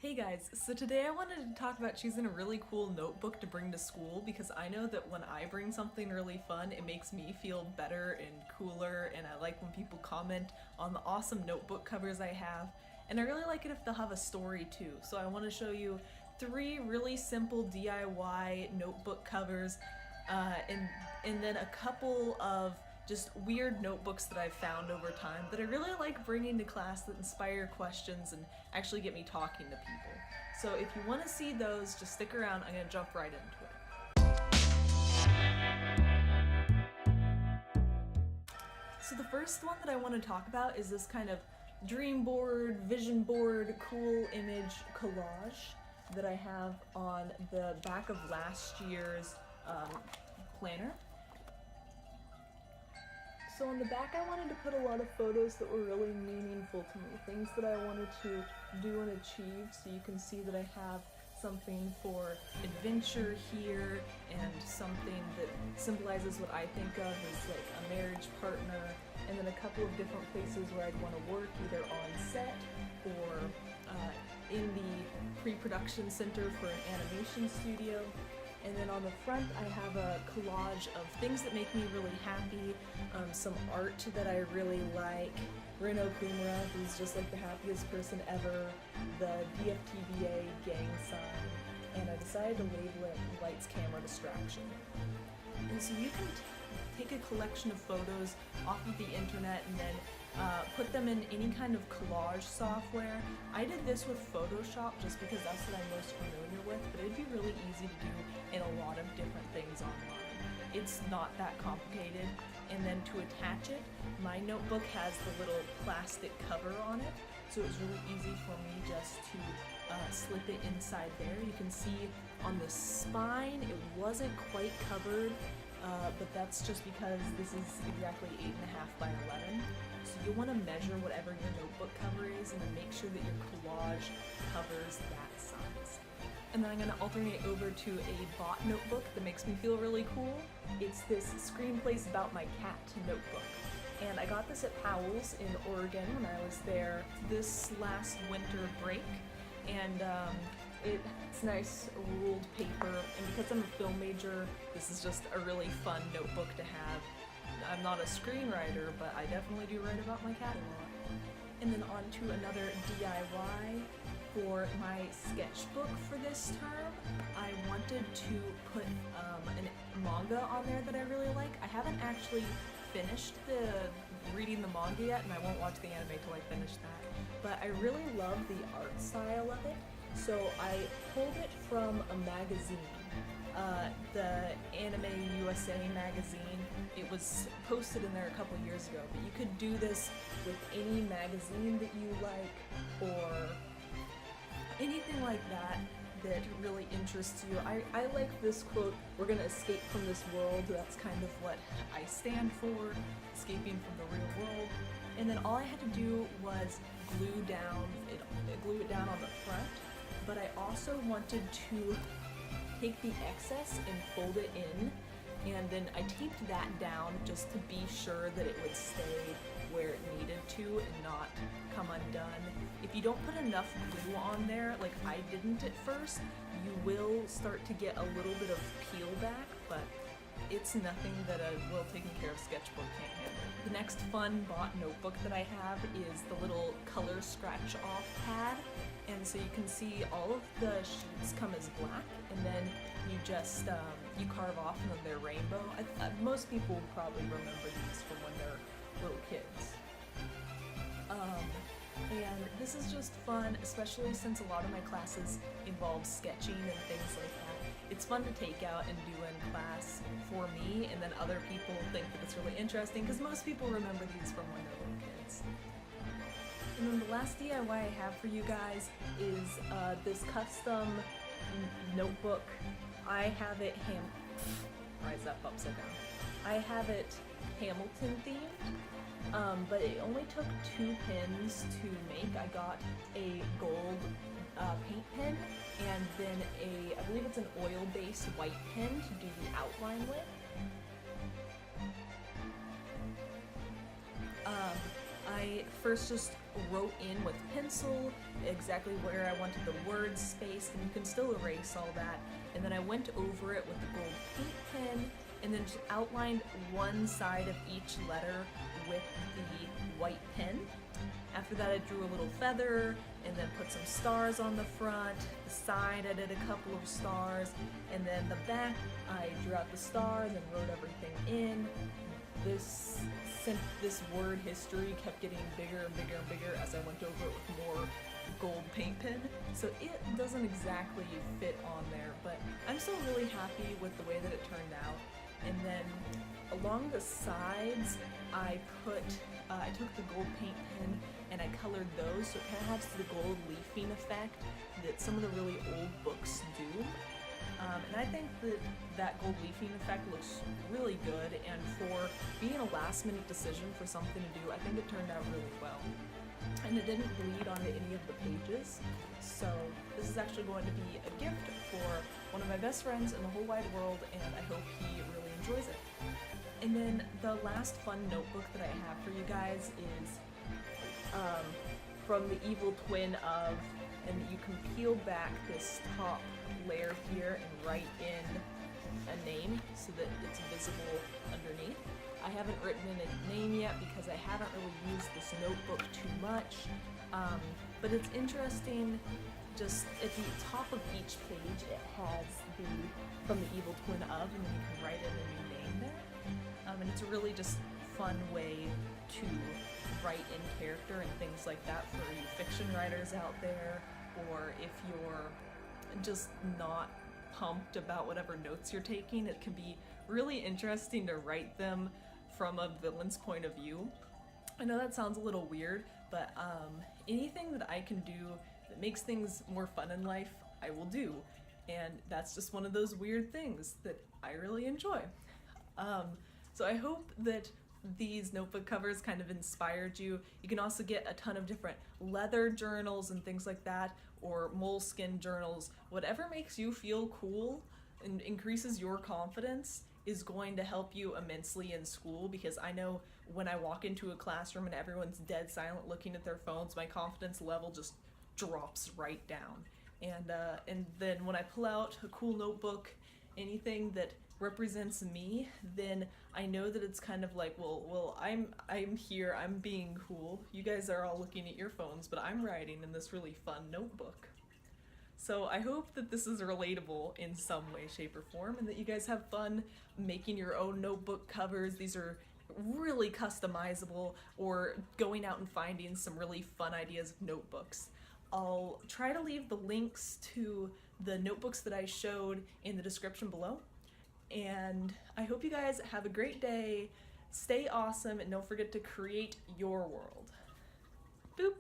Hey guys, so today I wanted to talk about choosing a really cool notebook to bring to school because I know that when I bring something really fun, it makes me feel better and cooler, and I like when people comment on the awesome notebook covers I have, and I really like it if they'll have a story too. So I want to show you 3 really simple DIY notebook covers and then a couple of just weird notebooks that I've found over time that I really like bringing to class that inspire questions and actually get me talking to people. So if you want to see those, just stick around. I'm going to jump right into it. So the first one that I want to talk about is this kind of Dreamboard, vision board, cool image collage that I have on the back of last year's planner. So on the back I wanted to put a lot of photos that were really meaningful to me, things that I wanted to do and achieve, so you can see that I have something for adventure here and something that symbolizes what I think of as like a marriage partner, and then a couple of different places where I'd want to work, either on set or in the pre-production center for an animation studio. And then on the front I have a collage of things that make me really happy, some art that I really like, Reno Kumara, who's just like the happiest person ever, the DFTBA gang sign, and I decided to label it Lights Camera Distraction. And so you can take a collection of photos off of the internet and then put them in any kind of collage software. I did this with Photoshop just because that's what I'm most familiar with, but it'd be really easy to do in a lot of different things online. It's not that complicated. And then to attach it, my notebook has the little plastic cover on it, so it was really easy for me just to slip it inside there. You can see on the spine it wasn't quite covered, but that's just because this is exactly 8.5 by 11. So you want to measure whatever your notebook cover is and then make sure that your collage covers that size. And then I'm going to alternate over to a bought notebook that makes me feel really cool. It's this Screenplays About My Cat notebook. And I got this at Powell's in Oregon when I was there this last winter break. And it's nice ruled paper, and because I'm a film major, this is just a really fun notebook to have. I'm not a screenwriter, but I definitely do write about my cat a lot. And then on to another DIY. For my sketchbook for this term, I wanted to put a manga on there that I really like. I haven't actually finished reading the manga yet, and I won't watch the anime till I finish that. But I really love the art style of it, so I pulled it from a magazine, the Anime USA magazine. It was posted in there a couple years ago, but you could do this with any magazine that you like, or anything like that that really interests you. I like this quote, "We're gonna escape from this world." That's kind of what I stand for, escaping from the real world. And then all I had to do was glue it down on the front, but I also wanted to take the excess and fold it in, and then I taped that down just to be sure that it would stay where it needed to and not come undone. If you don't put enough glue on there, like I didn't at first, you will start to get a little bit of peel back, but it's nothing that a well-taken care of sketchbook can't handle. The next fun bought notebook that I have is the little color scratch-off pad, and so you can see all of the sheets come as black, and then you just you carve off and then they're rainbow. Most people will probably remember these from when they're little kids. And this is just fun, especially since a lot of my classes involve sketching and things like that. It's fun to take out and do in class for me, and then other people think that it's really interesting because most people remember these from when they're little kids. And then the last DIY I have for you guys is this custom notebook. I have it rise up upside down. I have it Hamilton themed, but it only took 2 pens to make. I got a gold paint pen and then I believe it's an oil-based white pen to do the outline with. I I first just wrote in with pencil exactly where I wanted the words spaced, and you can still erase all that. And then I went over it with the gold paint pen, and then just outlined one side of each letter with the white pen. After that I drew a little feather, and then put some stars on the front. The side I did a couple of stars, and then the back I drew out the star and then wrote everything in. This word history kept getting bigger and bigger and bigger as I went over it with more gold paint pen, so it doesn't exactly fit on there, but I'm still really happy with the way that it turned out. And then along the sides I took the gold paint pen and I colored those, so it kind of has the gold leafing effect that some of the really old books do. And I think that gold leafing effect looks really good, and for being a last minute decision for something to do, I think it turned out really well. And it didn't bleed onto any of the pages, so this is actually going to be a gift for one of my best friends in the whole wide world, and I hope he really enjoys it. And then the last fun notebook that I have for you guys is from the evil twin of, and you can peel back this top layer here and write in a name so that it's visible underneath. I haven't written in a name yet because I haven't really used this notebook too much, but it's interesting. Just at the top of each page it has the from the evil twin of, and then you can write in a new name there. And it's a really just fun way to write in character and things like that for you fiction writers out there, or if you're just not pumped about whatever notes you're taking, it can be really interesting to write them from a villain's point of view. I know that sounds a little weird, but anything that I can do that makes things more fun in life, I will do. And that's just one of those weird things that I really enjoy. So I hope that these notebook covers kind of inspired you. You can also get a ton of different leather journals and things like that, or moleskin journals. Whatever makes you feel cool and increases your confidence is going to help you immensely in school, because I know when I walk into a classroom and everyone's dead silent looking at their phones, my confidence level just drops right down. And then when I pull out a cool notebook, anything that represents me, then I know that it's kind of like, well, I'm here, I'm being cool. You guys are all looking at your phones, but I'm writing in this really fun notebook. So I hope that this is relatable in some way, shape, or form, and that you guys have fun making your own notebook covers. These are really customizable, or going out and finding some really fun ideas of notebooks. I'll try to leave the links to the notebooks that I showed in the description below. And I hope you guys have a great day, stay awesome, and don't forget to create your world. Boop!